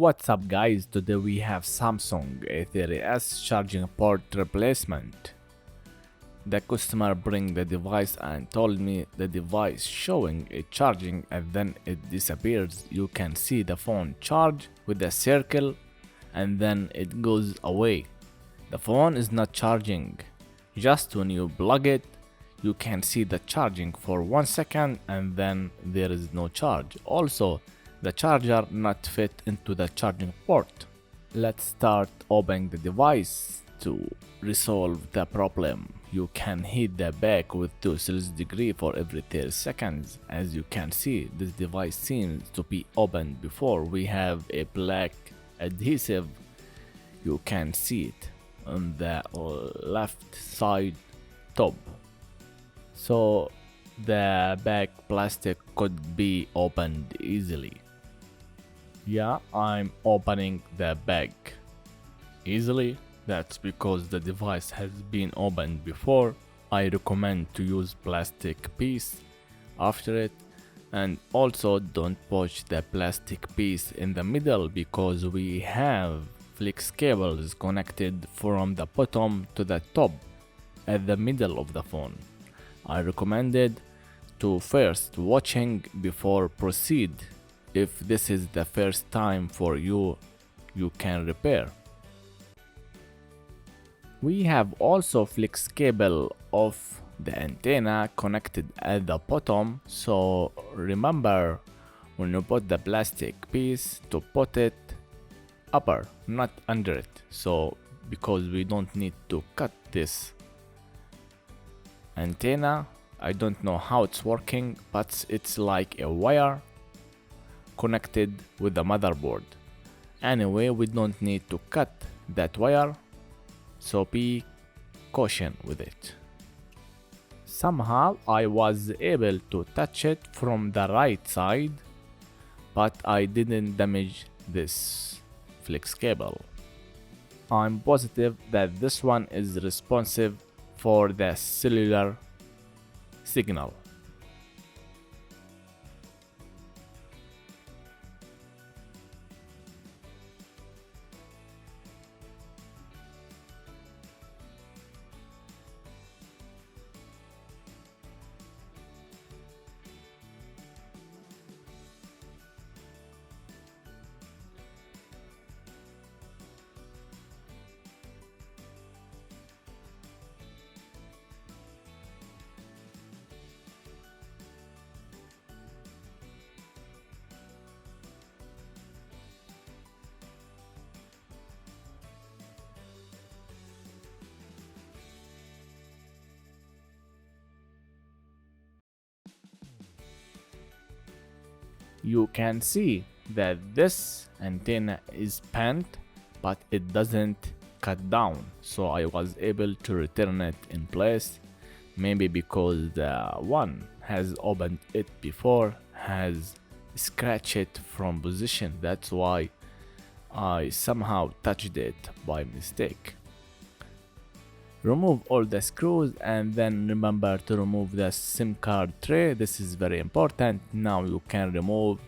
What's up guys, today we have Samsung A30s charging port replacement. The customer bring the device and told me the device showing it charging and then it disappears. You can see the phone charge with a circle and then it goes away. The phone is not charging. Just when you plug it, you can see the charging for 1 second and then there is no charge. Also, the charger not fit into the charging port. Let's start opening the device to resolve the problem. You can hit the back with 2 Celsius degree for every 30 seconds. As you can see, this device seems to be opened before. We have a black adhesive. You can see it on the left side top. So the back plastic could be opened easily. Yeah, I'm opening the bag easily. That's because the device has been opened before. I recommend to use plastic piece after it, and also don't push the plastic piece in the middle because we have flex cables connected from the bottom to the top at the middle of the phone. I recommended to first watching before proceed. If this is the first time for you, you can repair. We have also flex cable of the antenna connected at the bottom, so remember when you put the plastic piece to put it upper, not under it. So because we don't need to cut this antenna, I don't know how it's working, but it's like a wire connected with the motherboard. Anyway, we don't need to cut that wire, so be cautious with it. Somehow I was able to touch it from the right side, but I didn't damage this flex cable. I'm positive that this one is responsive for the cellular signal. You can see that this antenna is bent, but it doesn't cut down, so I was able to return it in place. Maybe because the one has opened it before has scratched it from position. That's why I somehow touched it by mistake. Remove all the screws and then remember to remove the SIM card tray. This is very important. Now you can remove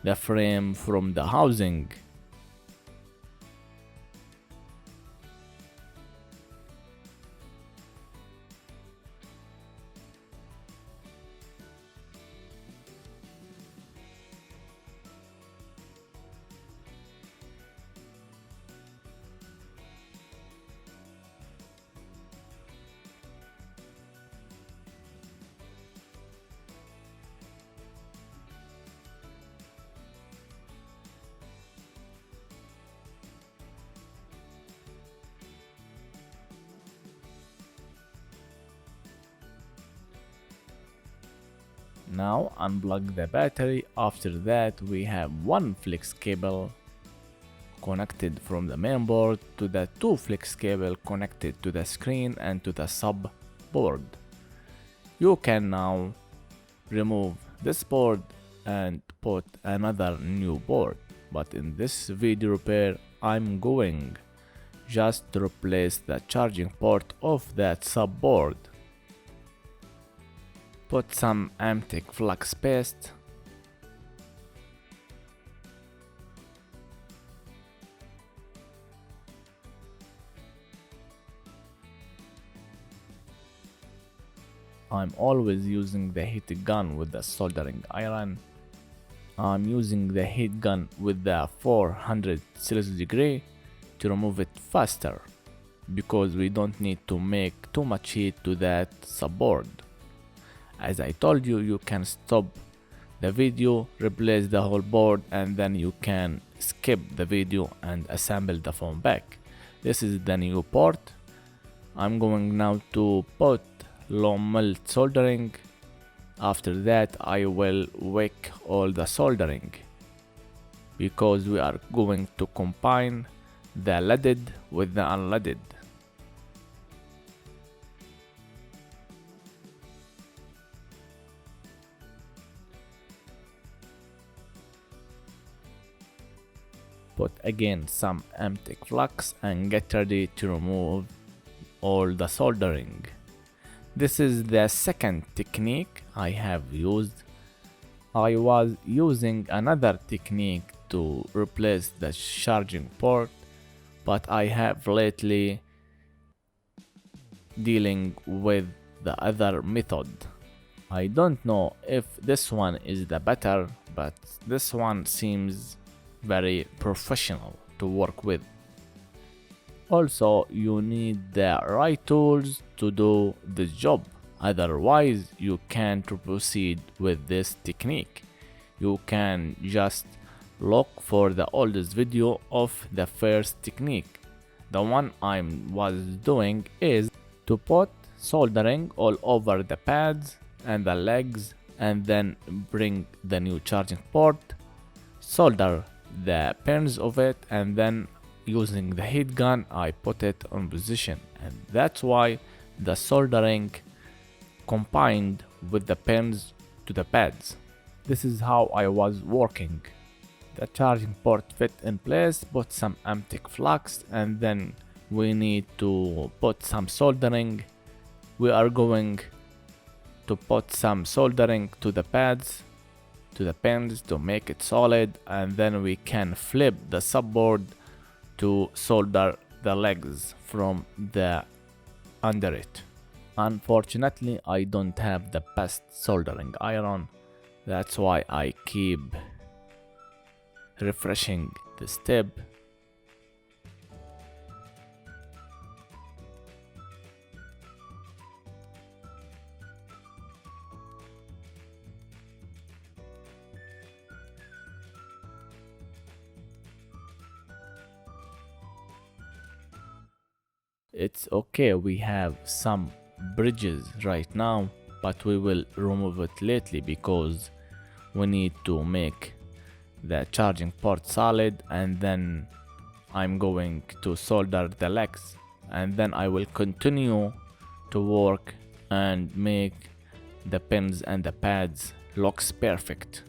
the frame from the housing. Now unplug the battery. After that we have one flex cable connected from the main board to the two flex cable connected to the screen and to the sub board. You can now remove this board and put another new board, but in this video repair I'm going just to replace the charging port of that sub board. Put some Amtech flux paste I'm always using the heat gun with the soldering iron. I'm using the heat gun with the 400 Celsius degree to remove it faster, because we don't need to make too much heat to that subboard. As I told you, you can stop the video, replace the whole board, and then you can skip the video and assemble the phone back. This is the new port. I'm going now to put low melt soldering. After that I will wick all the soldering, because we are going to combine the leaded with the unleaded. Put again some empty flux and get ready to remove all the soldering. This is the second technique I have used. I was using another technique to replace the charging port, but I have lately dealing with the other method. I don't know if this one is the better, but this one seems very professional to work with. Also, you need the right tools to do this job, otherwise you can't proceed with this technique. You can just look for the oldest video of the first technique. The one I was doing is to put soldering all over the pads and the legs, and then bring the new charging port, solder the pins of it, and then using the heat gun I put it on position, and that's why the soldering combined with the pins to the pads. This is how I was working. The charging port fit in place, put some empty flux, and then we need to put some soldering. We are going to put some soldering to the pads, to the pins, to make it solid, and then we can flip the subboard to solder the legs from the under it. Unfortunately, I don't have the best soldering iron. That's why I keep refreshing the step. It's okay, we have some bridges right now, but we will remove it lately because we need to make the charging port solid, and then I'm going to solder the legs, and then I will continue to work and make the pins and the pads looks perfect.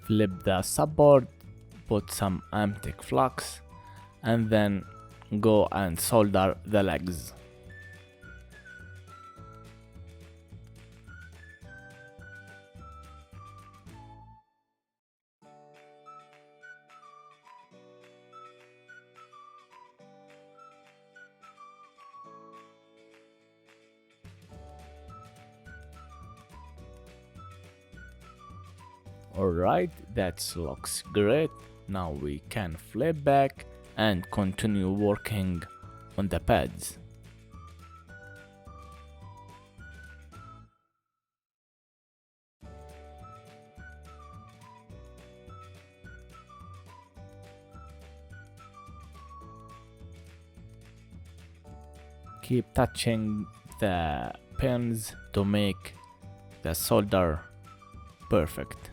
Flip the subboard, put some empty flux, and then go and solder the legs. Alright, that looks great. Now we can flip back and continue working on the pads. Keep touching the pins to make the solder perfect.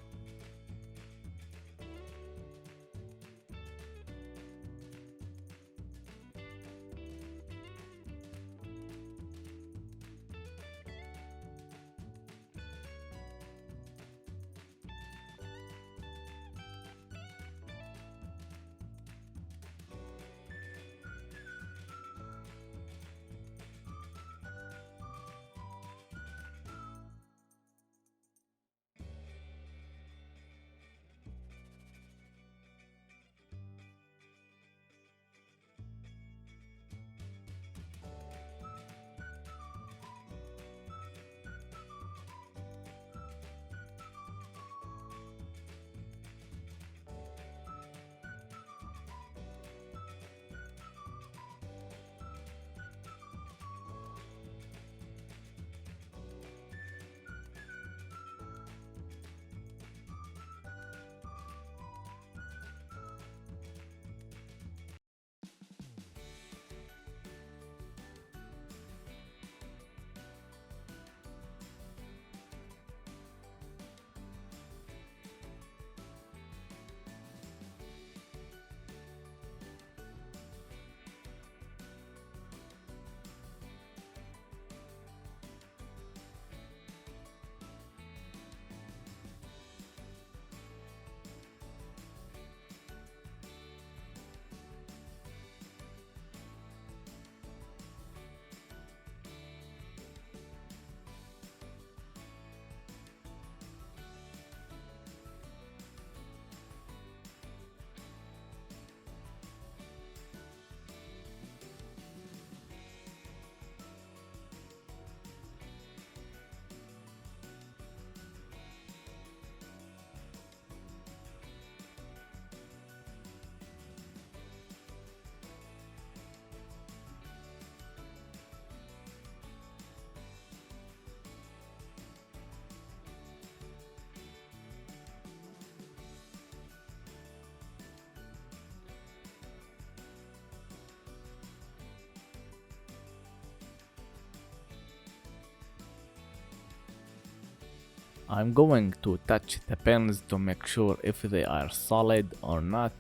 I'm going to touch the pins to make sure if they are solid or not,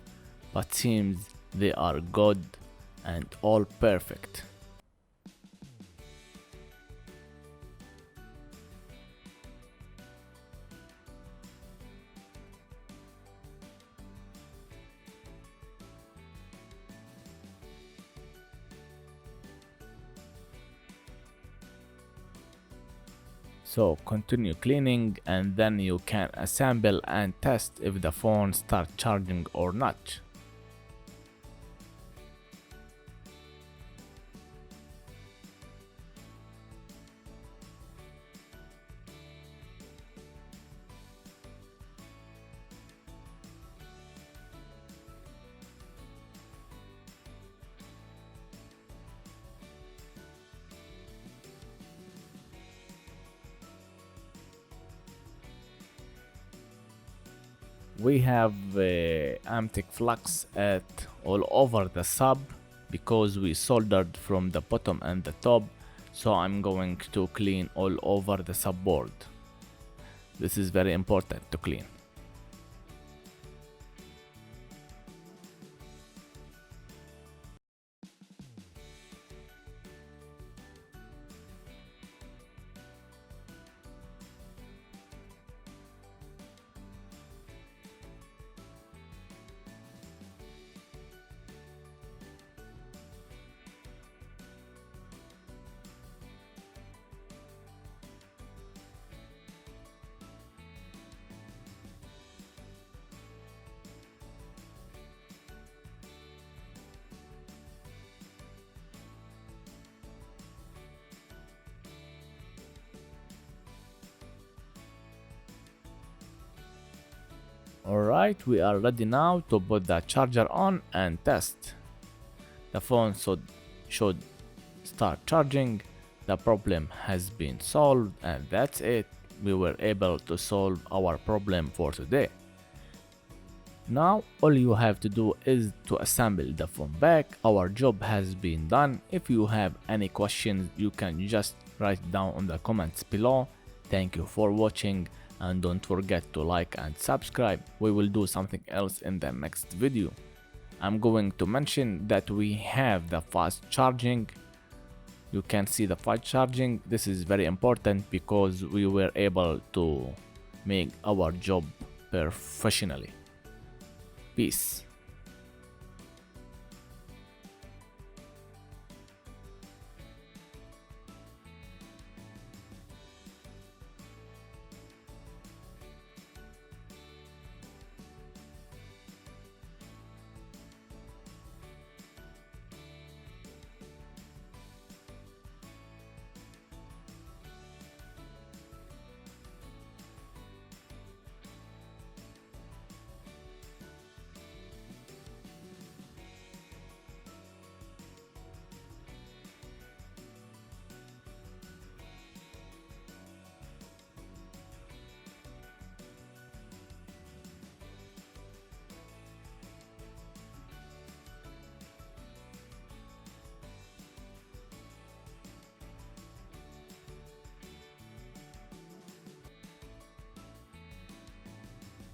but seems they are good and all perfect. So continue cleaning and then you can assemble and test if the phone starts charging or not. We have empty flux at all over the sub because we soldered from the bottom and the top, so I'm going to clean all over the subboard. This is very important to clean. Alright, we are ready now to put the charger on and test. The phone should start charging. The problem has been solved, and that's it. We were able to solve our problem for today. Now all you have to do is to assemble the phone back. Our job has been done. If you have any questions, you can just write down in the comments below. Thank you for watching and don't forget to like and subscribe. We will do something else in the next video. I'm going to mention that we have the fast charging. You can see the fast charging. This is very important because we were able to make our job professionally. Peace.